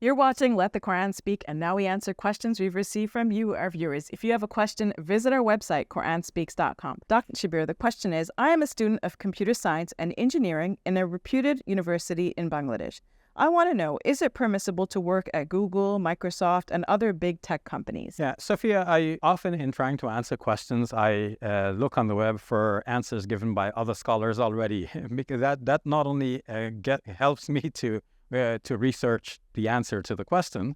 You're watching Let the Quran Speak, and now we answer questions we've received from you, our viewers. If you have a question, visit our website, QuranSpeaks.com. Dr. Shabir, the question is, I am a student of computer science and engineering in a reputed university in Bangladesh. I want to know, is it permissible to work at Google, Microsoft, and other big tech companies? Yeah, Sophia, I often, in trying to answer questions, I look on the web for answers given by other scholars already, because that not only helps me to research the answer to the question,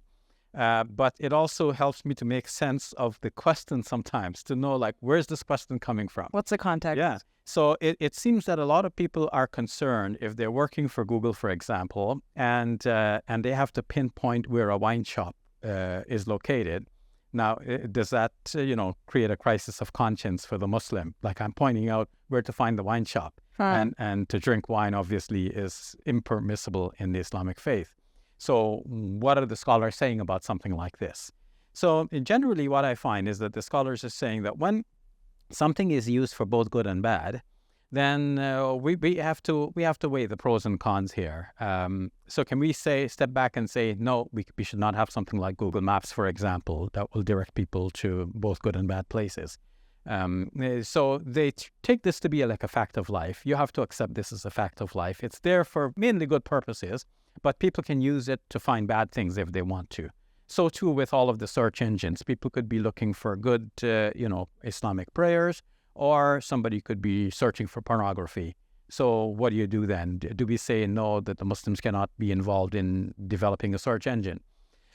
but it also helps me to make sense of the question sometimes, to know, like, where's this question coming from? What's the context? Yeah. So it seems that a lot of people are concerned if they're working for Google, for example, and they have to pinpoint where a wine shop is located. Now, does that, create a crisis of conscience for the Muslim? Like, I'm pointing out where to find the wine shop. And to drink wine, obviously, is impermissible in the Islamic faith. So what are the scholars saying about something like this? So generally, what I find is that the scholars are saying that when something is used for both good and bad, then we have to weigh the pros and cons here. So can we step back and say, no, we should not have something like Google Maps, for example, that will direct people to both good and bad places. So they take this to be like a fact of life. You have to accept this as a fact of life. It's there for mainly good purposes, but people can use it to find bad things if they want to. So too with all of the search engines. People could be looking for good, Islamic prayers, or somebody could be searching for pornography. So what do you do then? Do we say no, that the Muslims cannot be involved in developing a search engine?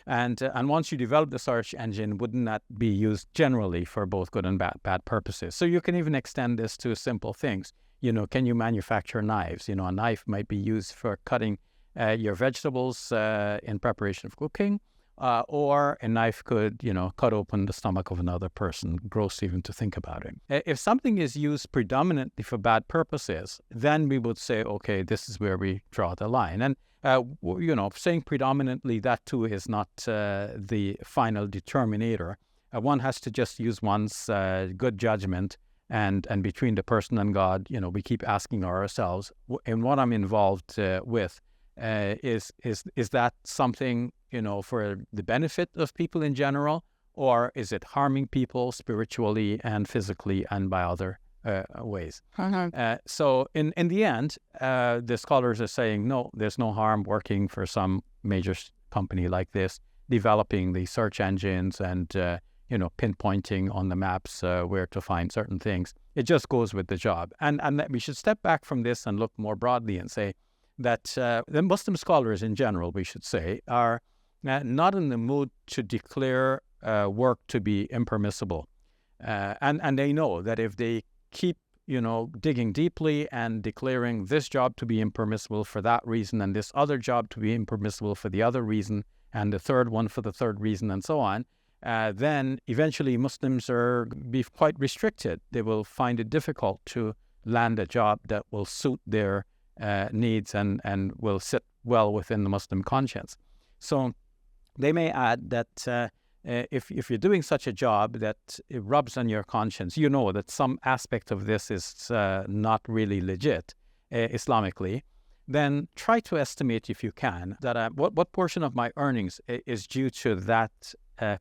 And once you develop the search engine, wouldn't that be used generally for both good and bad purposes? So you can even extend this to simple things. Can you manufacture knives? A knife might be used for cutting your vegetables in preparation of cooking, or a knife could, cut open the stomach of another person. Gross even to think about it. If something is used predominantly for bad purposes, then we would say, okay, this is where we draw the line. And saying predominantly, that too is not the final determinator. One has to just use one's good judgment, and between the person and God, we keep asking ourselves, in what I'm involved with, is that something, for the benefit of people in general, or is it harming people spiritually and physically and by other ways? So in the end, the scholars are saying, no, there's no harm working for some major company like this, developing the search engines and, pinpointing on the maps where to find certain things. It just goes with the job. And that we should step back from this and look more broadly and say that the Muslim scholars in general, we should say, are not in the mood to declare work to be impermissible. And they know that if they keep, digging deeply and declaring this job to be impermissible for that reason, and this other job to be impermissible for the other reason, and the third one for the third reason, and so on, then eventually Muslims be quite restricted. They will find it difficult to land a job that will suit their needs and will sit well within the Muslim conscience. So they may add that if you're doing such a job that it rubs on your conscience, that some aspect of this is not really legit Islamically, then try to estimate, if you can, that what portion of my earnings is due to that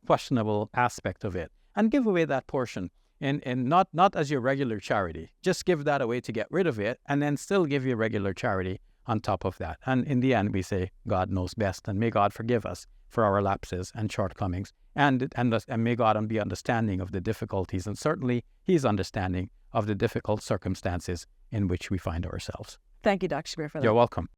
questionable aspect of it, and give away that portion. And not as your regular charity. Just give that away to get rid of it, and then still give your regular charity on top of that. And in the end, we say, God knows best, and may God forgive us for our lapses and shortcomings, and may God be understanding of the difficulties, and certainly He's understanding of the difficult circumstances in which we find ourselves. Thank you, Dr. Shabir, for that. You're welcome.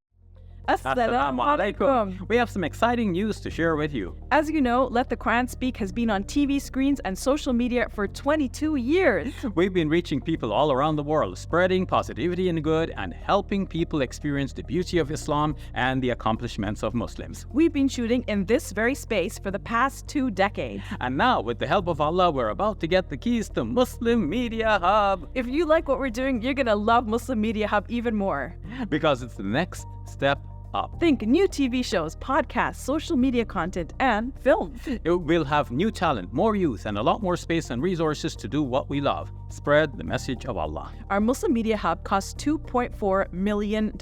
Assalamu alaikum. We have some exciting news to share with you. As you know, Let the Quran Speak has been on TV screens and social media for 22 years. We've been reaching people all around the world, spreading positivity and good, and helping people experience the beauty of Islam and the accomplishments of Muslims. We've been shooting in this very space for the past 2 decades. And now, with the help of Allah, we're about to get the keys to Muslim Media Hub. If you like what we're doing, you're going to love Muslim Media Hub even more. Because it's the next step up. Think new TV shows, podcasts, social media content, and film. It will have new talent, more youth, and a lot more space and resources to do what we love. Spread the message of Allah. Our Muslim Media Hub costs $2.4 million.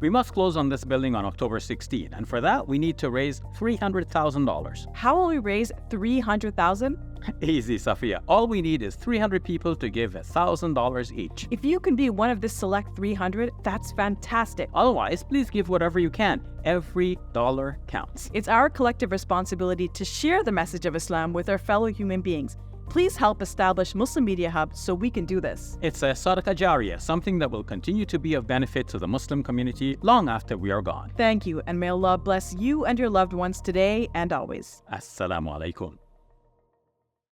We must close on this building on October 16, and for that, we need to raise $300,000. How will we raise $300,000? Easy, Safiya. All we need is 300 people to give $1,000 each. If you can be one of this select 300, that's fantastic. Otherwise, please give whatever you can. Every dollar counts. It's our collective responsibility to share the message of Islam with our fellow human beings. Please help establish Muslim Media Hub so we can do this. It's a sadaqah jariyah, something that will continue to be of benefit to the Muslim community long after we are gone. Thank you, and may Allah bless you and your loved ones today and always. Assalamu alaikum.